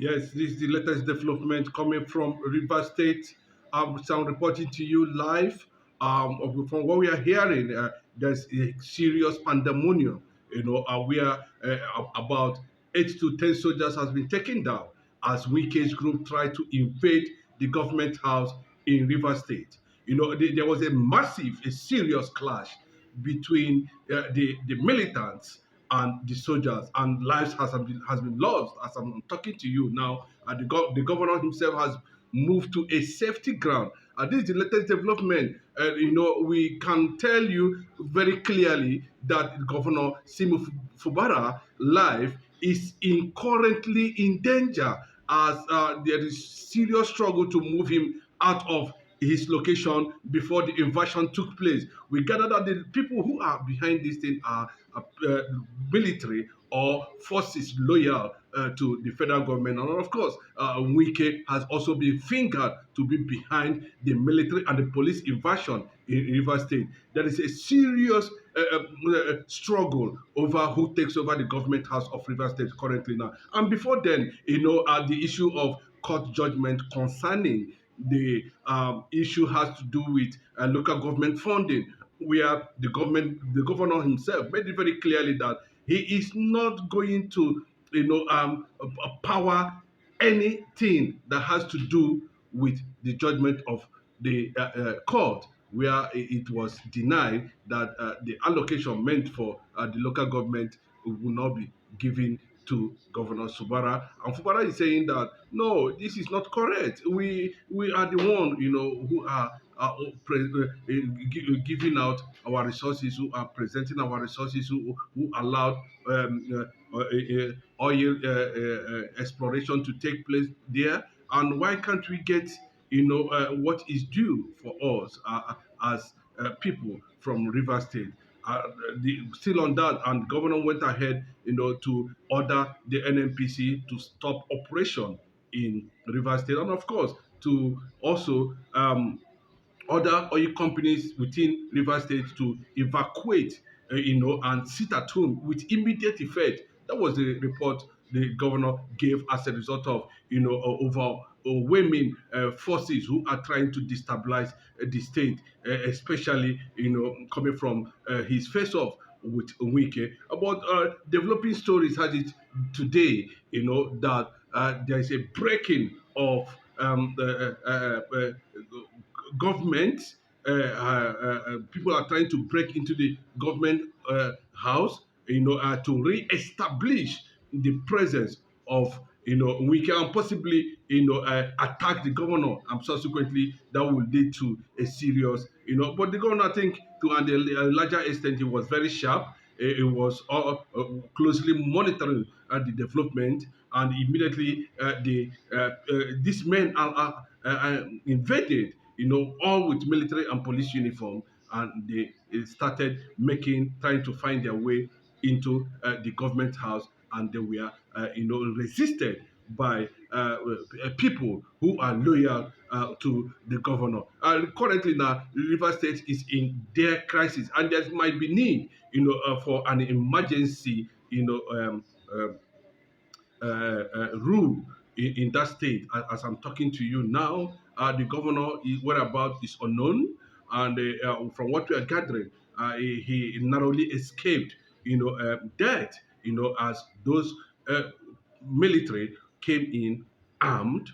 Yes, this is the latest development coming from River State. So I'm reporting to you live. From what we are hearing, there's a serious pandemonium. Where about 8 to 10 soldiers has been taken down as Wike's group try to invade the government house in River State. There was a massive, a serious clash between the militants and the soldiers, and lives has been lost. As I'm talking to you now, the governor himself has moved to a safety ground. This is the latest development. We can tell you very clearly that Governor Simu Fubara life is currently in danger, as there is serious struggle to move him out of his location before the invasion took place. We gather that the people who are behind this thing are uh, military or forces loyal to the federal government. And of course, Wike has also been fingered to be behind the military and the police invasion in River State. There is a serious struggle over who takes over the government house of River State currently now. And before then, the issue of court judgment concerning the issue has to do with local government funding, where the governor himself made it very clearly that he is not going to, power anything that has to do with the judgment of the court, where it was denied that the allocation meant for the local government will not be given to Governor Subara. And Subara is saying that no, this is not correct. We are the one, who are giving out our resources, who are presenting our resources, who allowed oil exploration to take place there. And why can't we get what is due for us as people from River State? Still on that, and the governor went ahead, to order the NNPC to stop operation in River State, and of course to also other oil companies within River State to evacuate, and sit at home with immediate effect. That was the report the governor gave as a result of, overwhelming forces who are trying to destabilize the state, especially, coming from his face-off with Wike. About developing stories has it today, that there is a breaking of government. People are trying to break into the government house, to re-establish the presence of, we can possibly, attack the governor, and subsequently that will lead to a serious, but the governor, I think, to a larger extent, he was very sharp. It was closely monitoring the development, and immediately these men are invaded, all with military and police uniform, and they started trying to find their way into the government house, and they were, resisted by people who are loyal to the governor. Currently now, River State is in their crisis, and there might be need, for an emergency, rule in that state. As I'm talking to you now, the governor whereabout is unknown, and from what we are gathering, he narrowly escaped, death, as those military came in armed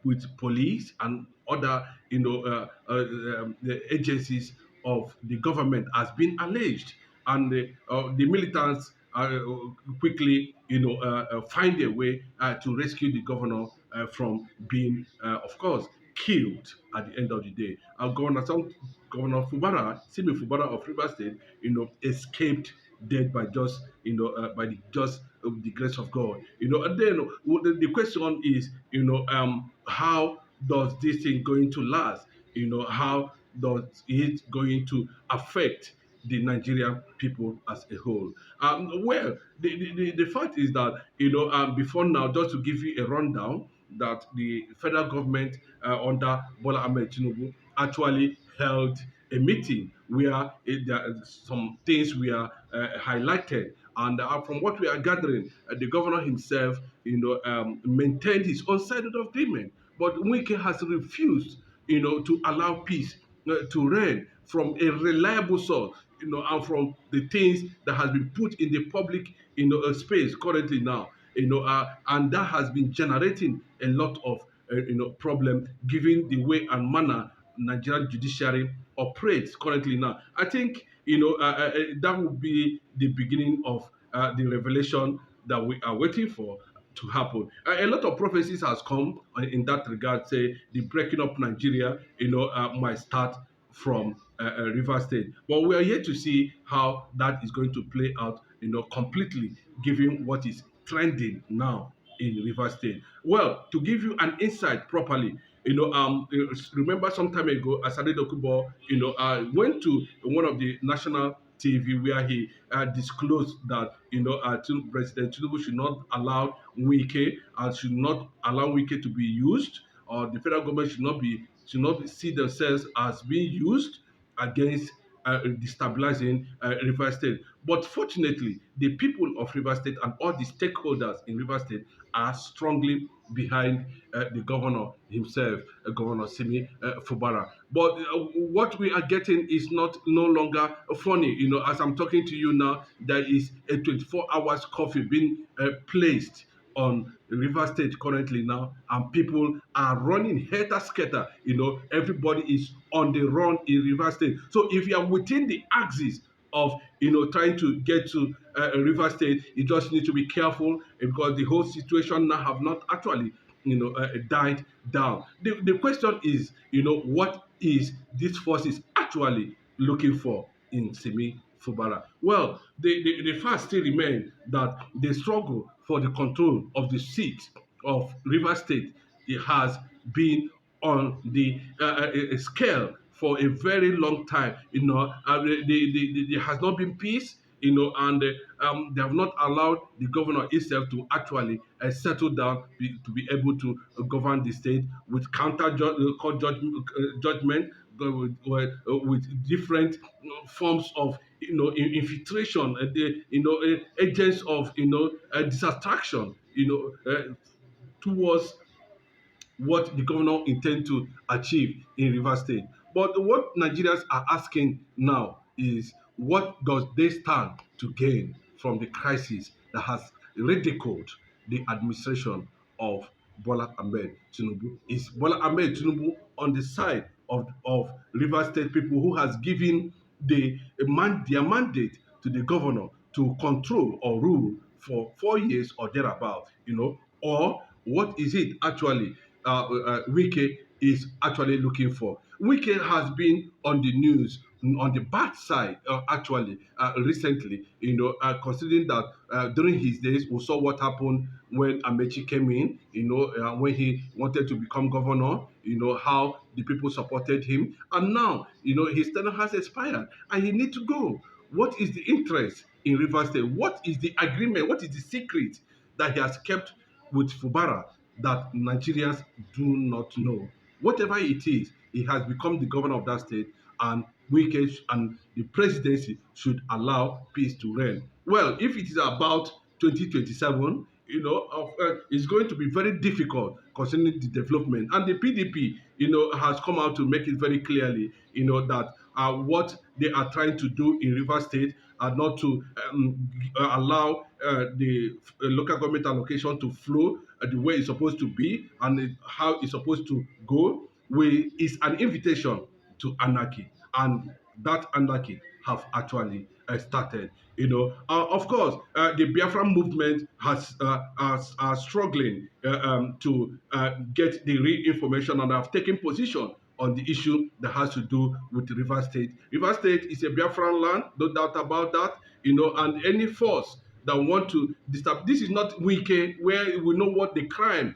with police and other, the agencies of the government has been alleged, and the militants quickly, find a way to rescue the governor from being, of course, killed at the end of the day. Governor Fubara, Simi Fubara of River State, escaped death by just, the grace of God. And then the question is, how does this thing going to last? How does it going to affect the Nigerian people as a whole? Well, the fact is that, before now, just to give you a rundown, that the federal government under Bola Ahmed Tinubu actually held a meeting where there are some things were highlighted And from what we are gathering, the governor himself, maintained his own side of the agreement. But Wike has refused, to allow peace to reign from a reliable source, and from the things that has been put in the public, space currently now, and that has been generating a lot of, problem, given the way and manner Nigerian judiciary operates currently now. I think, that will be the beginning of the revelation that we are waiting for to happen. A lot of prophecies has come in that regard. Say the breaking up Nigeria, might start from River State, but we are yet to see how that is going to play out. Completely, given what is trending now in River State. Well, to give you an insight properly, remember some time ago, Asade Dokubo, went to one of the national TV where he disclosed that, President Tinubu should not allow Wike and should not allow Wike to be used, or the federal government should not see themselves as being used against destabilizing River State. But fortunately, the people of River State and all the stakeholders in River State are strongly behind the governor himself, Governor Simi Fubara. But what we are getting is not no longer funny. As I'm talking to you now, there is a 24 hours curfew being placed on River State currently now, and people are running helter skelter. Everybody is on the run in River State. So if you are within the axis of trying to get to River State, you just need to be careful, because the whole situation now have not actually died down. The question is, what is these forces actually looking for in Simi Fubara? Well, the fact still remains that the struggle for the control of the seat of River State, it has been on the scale for a very long time. There has not been peace, and they have not allowed the governor himself to actually settle down, to be able to govern the state with court judgment, with different forms of infiltration, agents of distraction, towards what the governor intends to achieve in Rivers State. But what Nigerians are asking now is, what does they stand to gain from the crisis that has ridiculed the administration of Bola Ahmed Tinubu? Is Bola Ahmed Tinubu on the side of Rivers State people, who has given their mandate to the governor to control or rule for 4 years or thereabout, or what is it actually Wike is actually looking for? Wike has been on the news on the bad side, actually, recently, considering that during his days, we saw what happened when Amechi came in, when he wanted to become governor, how the people supported him. And now, his tenure has expired and he needs to go. What is the interest in Rivers State? What is the agreement? What is the secret that he has kept with FUBARA that Nigerians do not know? Whatever it is, he has become the governor of that state, and Wike and the presidency should allow peace to reign. Well, if it is about 2027, it's going to be very difficult concerning the development. And the PDP, has come out to make it very clearly, that what they are trying to do in River State are not to allow the local government allocation to flow the way it's supposed to be, and how it's supposed to go. Is an invitation to anarchy, and that anarchy have actually started. Of course, the Biafran movement are struggling to get the real information, and have taken position on the issue that has to do with River State. River State is a Biafran land, no doubt about that. And any force that want to disturb, this is not Wike, where we know what the crime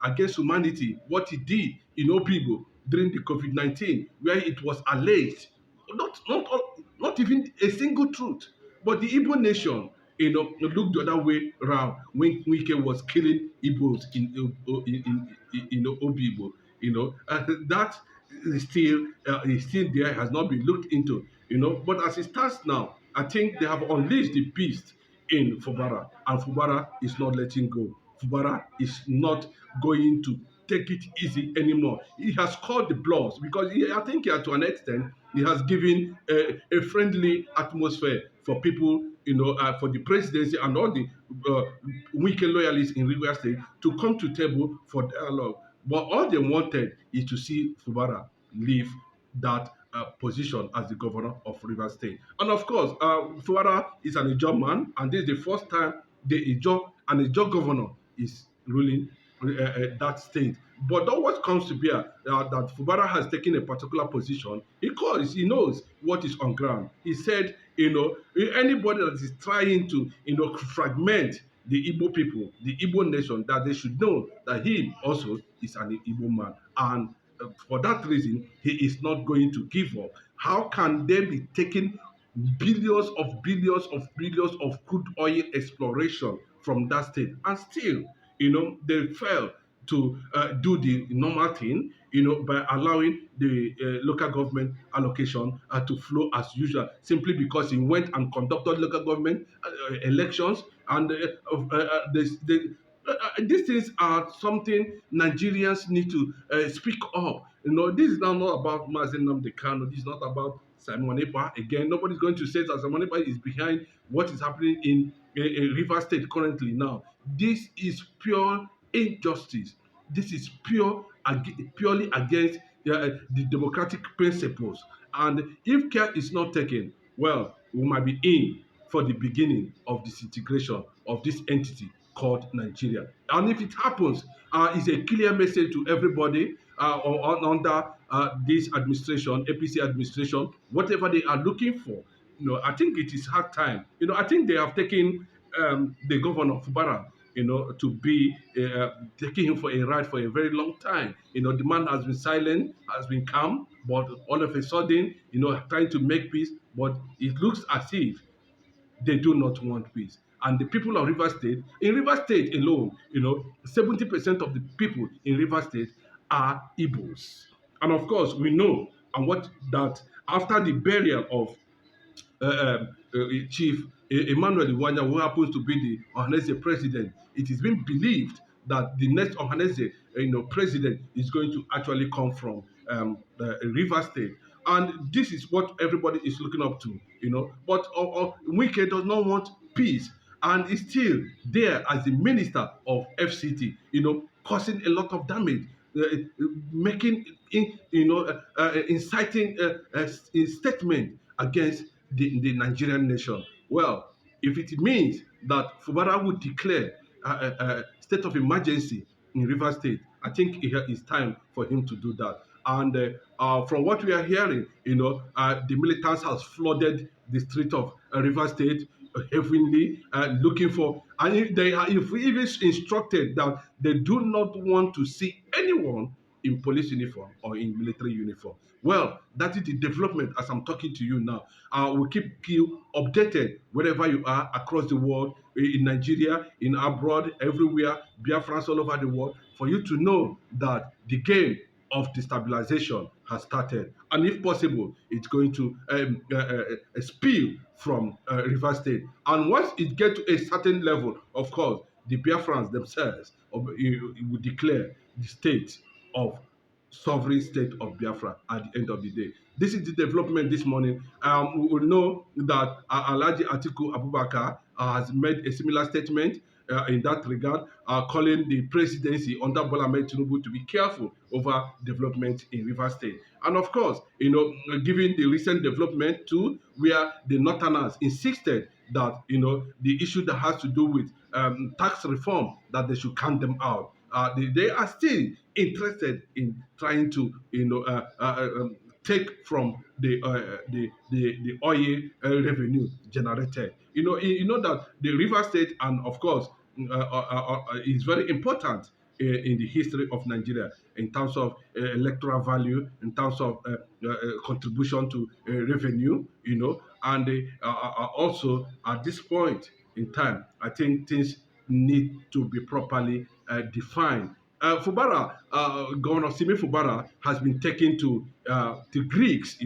against humanity, what he did in Obibo during the COVID-19, where it was alleged, not even a single truth, but the Igbo nation, looked the other way around when Wike was killing Igbos in Obibo. That is still there, has not been looked into. But as it stands now, I think they have unleashed the beast in FUBARA, and FUBARA is not letting go. FUBARA is not going to take it easy anymore. He has called the bluffs because I think to an extent he has given a friendly atmosphere for people, for the presidency and all the wicked loyalists in River State to come to table for dialogue. But all they wanted is to see FUBARA leave that position as the governor of River State. And of course, FUBARA is an Ijaw man, and this is the first time an Ijaw governor is ruling that state. But that what comes to bear that FUBARA has taken a particular position because he knows what is on ground. He said, anybody that is trying to, fragment the Igbo people, the Igbo nation, that they should know that he also is an Igbo man. And for that reason, he is not going to give up. How can they be taking billions of crude oil exploration from that state and still, they fail to do the normal thing, by allowing the local government allocation to flow as usual, simply because he went and conducted local government elections, and these things are something Nigerians need to speak up. This is now not about Mazen Nnamdi Kanu. This is not about Simon Ekpa. Again, nobody's going to say that Simon Ekpa is behind what is happening in River State currently now. This is pure injustice. This is purely against the democratic principles. And if care is not taken, well, we might be in for the beginning of disintegration of this entity called Nigeria. And if it happens, it's a clear message to everybody under this administration, APC administration, whatever they are looking for. I think it is hard time. I think they have taken the governor of FUBARA, to be taking him for a ride for a very long time. The man has been silent, has been calm, but all of a sudden, trying to make peace, but it looks as if they do not want peace. And the people of in River State alone, 70% of the people in River State are Igbos. And of course, we know that after the burial of Chief Emmanuel Iwanya, who happens to be the Ohanese president, it is being believed that the next Ohanese president is going to actually come from River State. And this is what everybody is looking up to, But Wike does not want peace, and is still there as the minister of FCT, causing a lot of damage, making, inciting a statement against the Nigerian nation. Well, if it means that FUBARA would declare a state of emergency in River State, I think it is time for him to do that. And from what we are hearing, the militants has flooded the street of River State heavily, looking for, and they have even instructed that they do not want to see anyone in police uniform or in military uniform. Well, that is the development as I'm talking to you now. We'll keep you updated wherever you are across the world, in Nigeria, in abroad, everywhere, Biafrans all over the world, for you to know that the game of destabilization has started. And if possible, it's going to spill from River State. And once it gets to a certain level, of course, the Biafrans themselves will declare the state of sovereign state of Biafra at the end of the day. This is the development this morning. We will know that Alhaji Atiku Abubakar has made a similar statement in that regard, calling the presidency under Bola Ahmed Tinubu to be careful over development in River State. And of course, given the recent development too, where the Northerners insisted that, the issue that has to do with tax reform, that they should count them out. They are still interested in trying to, take from the oil revenue generated. You know that the River State, and of course, is very important in the history of Nigeria in terms of electoral value, in terms of contribution to revenue, and also at this point in time, I think things need to be properly defined. FUBARA, Governor Simi FUBARA has been taken to the Greeks,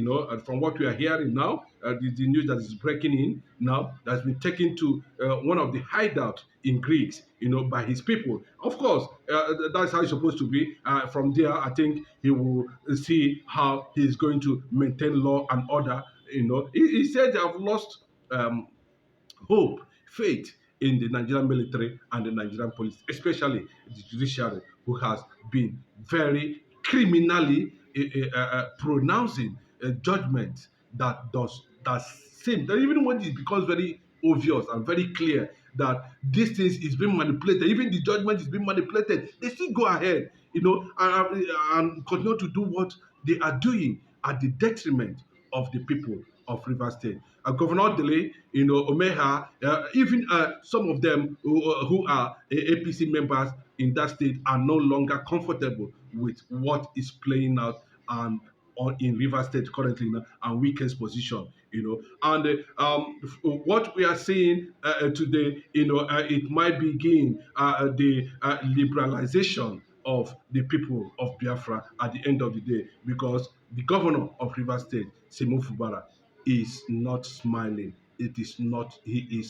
from what we are hearing now. the news that is breaking in now, that's been taken to one of the hideout in Greece, by his people. Of course, that's how it's supposed to be. From there, I think he will see how he's going to maintain law and order. He said, "I've lost um, hope, faith in the Nigerian military and the Nigerian police, especially the judiciary, who has been very criminally pronouncing a judgment that seems that even when it becomes very obvious and very clear that these things is being manipulated, even the judgment is being manipulated, they still go ahead, and continue to do what they are doing at the detriment of the people of River State. Governor Dele, Omeha, even some of them who are APC members in that state are no longer comfortable with what is playing out and in River State currently, and Weekend's position. And what we are seeing today, it might begin the liberalization of the people of Biafra at the end of the day, because the governor of River State, Simo Fubara, is not smiling. He is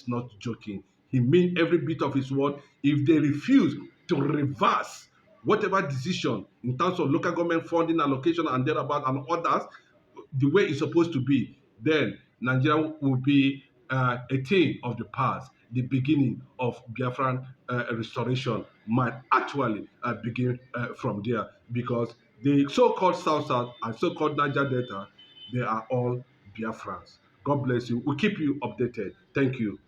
not joking. He means every bit of his word. If they refuse to reverse whatever decision in terms of local government funding, allocation, and thereabout, and others, the way it's supposed to be, then Nigeria will be a thing of the past. The beginning of Biafran restoration might actually begin from there, because the so-called South and so-called Niger Delta, they are all Biafrans. God bless you. We'll keep you updated. Thank you.